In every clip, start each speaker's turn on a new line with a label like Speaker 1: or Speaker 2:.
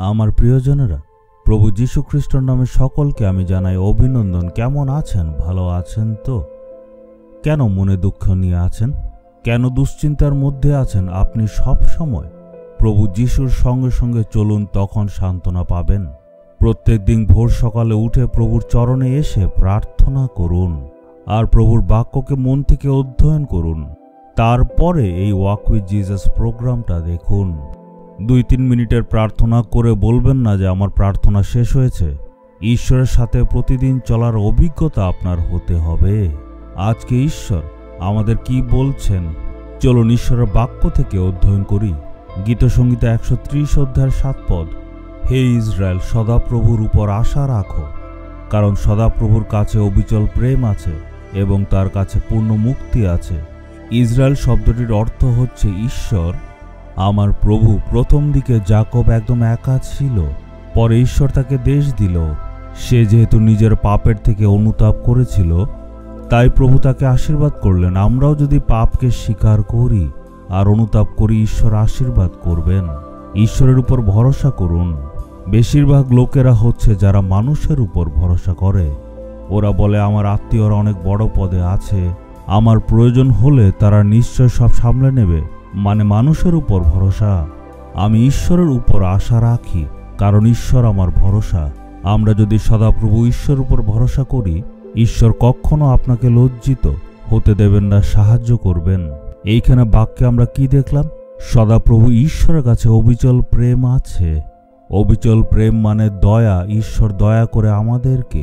Speaker 1: আমার প্রিয়জনেরা, প্রভু যীশু খ্রিস্টর নামে সকলকে আমি জানাই অভিনন্দন। কেমন আছেন? ভালো আছেন তো? কেন মনে দুঃখ নিয়ে আছেন? কেন দুশ্চিন্তার মধ্যে আছেন? আপনি সব সময় প্রভু যীশুর সঙ্গে সঙ্গে চলুন, তখন সান্ত্বনা পাবেন। প্রত্যেক দিন ভোর সকালে উঠে প্রভুর চরণে এসে প্রার্থনা করুন আর প্রভুর বাক্যকে মন থেকে অধ্যয়ন করুন। তারপরে এই ওয়াক উইথ জিসাস প্রোগ্রামটা দেখুন। 2-3 মিনিটের প্রার্থনা করে বলবেন না যে আমার প্রার্থনা শেষ হয়েছে। ঈশ্বরের সাথে প্রতিদিন চলার অভিজ্ঞতা আপনার হতে হবে। আজকে ঈশ্বর আমাদের কি বলছেন, চলুন ঈশ্বরের বাক্য থেকে অধ্যয়ন করি। গীতসংহিতা 130 অধ্যায়ের 7 পদ। হে ইসরায়েল, সদাপ্রভুর উপর আশা রাখো, কারণ সদাপ্রভুর কাছে অবিচল প্রেম আছে এবং তার কাছে পূর্ণ মুক্তি আছে। ইসরায়েল শব্দটির অর্থ হচ্ছে ঈশ্বর আমার প্রভু। প্রথম দিকে যাকব একদম একা ছিল, পরে ঈশ্বর তাকে দেশ দিল। সে যেহেতু নিজের পাপের থেকে অনুতাপ করেছিল, তাই প্রভু তাকে আশীর্বাদ করলেন। আমরাও যদি পাপকে স্বীকার করি আর অনুতাপ করি, ঈশ্বর আশীর্বাদ করবেন। ঈশ্বরের উপর ভরসা করুন। বেশিরভাগ লোকেরা হচ্ছে যারা মানুষের উপর ভরসা করে। ওরা বলে আমার আত্মীয়রা অনেক বড় পদে আছে, আমার প্রয়োজন হলে তারা নিশ্চয় সব সামলে নেবে। মানে মানুষের উপর ভরসা। আমি ঈশ্বরের উপর আশা রাখি, কারণ ঈশ্বর আমার ভরসা। আমরা যদি সদাপ্রভু ঈশ্বরের উপর ভরসা করি, ঈশ্বর কখনো আপনাকে লজ্জিত হতে দেবেন না, সাহায্য করবেন। এইখানে বাক্যে আমরা কি দেখলাম? সদাপ্রভু ঈশ্বরের কাছে অবিচল প্রেম আছে। অবিচল প্রেম মানে দয়া। ঈশ্বর দয়া করে আমাদেরকে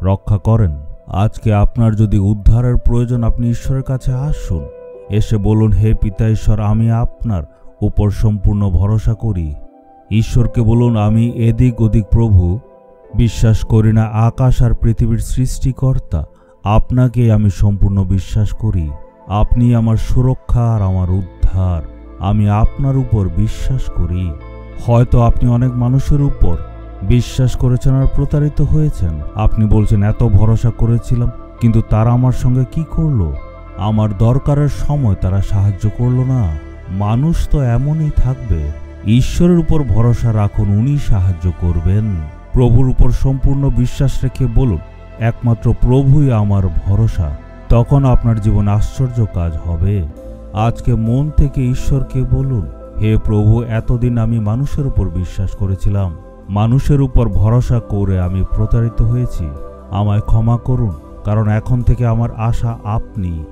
Speaker 1: রক্ষা করেন। আজকে আপনার যদি উদ্ধারের প্রয়োজন, আপনি ঈশ্বরের কাছে আসুন। এসে বলুন, হে পিতা ঈশ্বর, আমি আপনার উপর সম্পূর্ণ ভরসা করি। ঈশ্বরকে বলুন, আমি এদিক ওদিক প্রভু বিশ্বাস করি না, আকাশ আর পৃথিবীর সৃষ্টিকর্তা আপনাকে আমি সম্পূর্ণ বিশ্বাস করি। আপনি আমার সুরক্ষা আর আমার উদ্ধার। আমি আপনার উপর বিশ্বাস করি। হয়তো আপনি অনেক মানুষের উপর বিশ্বাস করেছেন আর প্রতারিত হয়েছেন। আপনি বলছেন, এত ভরসা করেছিলাম, কিন্তু তারা আমার সঙ্গে কি করলো? আমার দরকারের সময় তারা সাহায্য করলো না। মানুষ তো এমনই থাকবে। ঈশ্বরের উপর ভরসা রাখুন, উনি সাহায্য করবেন। প্রভুর উপর সম্পূর্ণ বিশ্বাস রেখে বলুন, একমাত্র প্রভুই আমার ভরসা। তখন আপনার জীবনে আশ্চর্য কাজ হবে। আজকে মন থেকে ঈশ্বরকে বলুন, হে প্রভু, এতদিন আমি মানুষের উপর বিশ্বাস করেছিলাম, মানুষের উপর ভরসা করে আমি প্রতারিত হয়েছি। আমায় ক্ষমা করুন, কারণ এখন থেকে আমার আশা আপনি।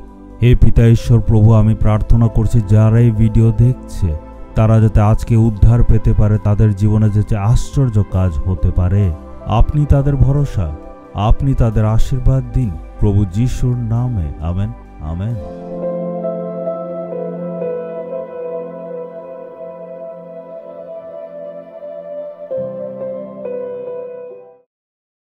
Speaker 1: হে পিতা ঈশ্বর প্রভু, আমি প্রার্থনা করছি যারা এই ভিডিও দেখছে তারা যাতে আজকে উদ্ধার পেতে পারে, তাদের জীবনে যাতে আশ্চর্য কাজ হতে পারে। আপনি তাদের ভরসা, আপনি তাদের আশীর্বাদ দিন, প্রভু যিশুর নামে। Amen, amen.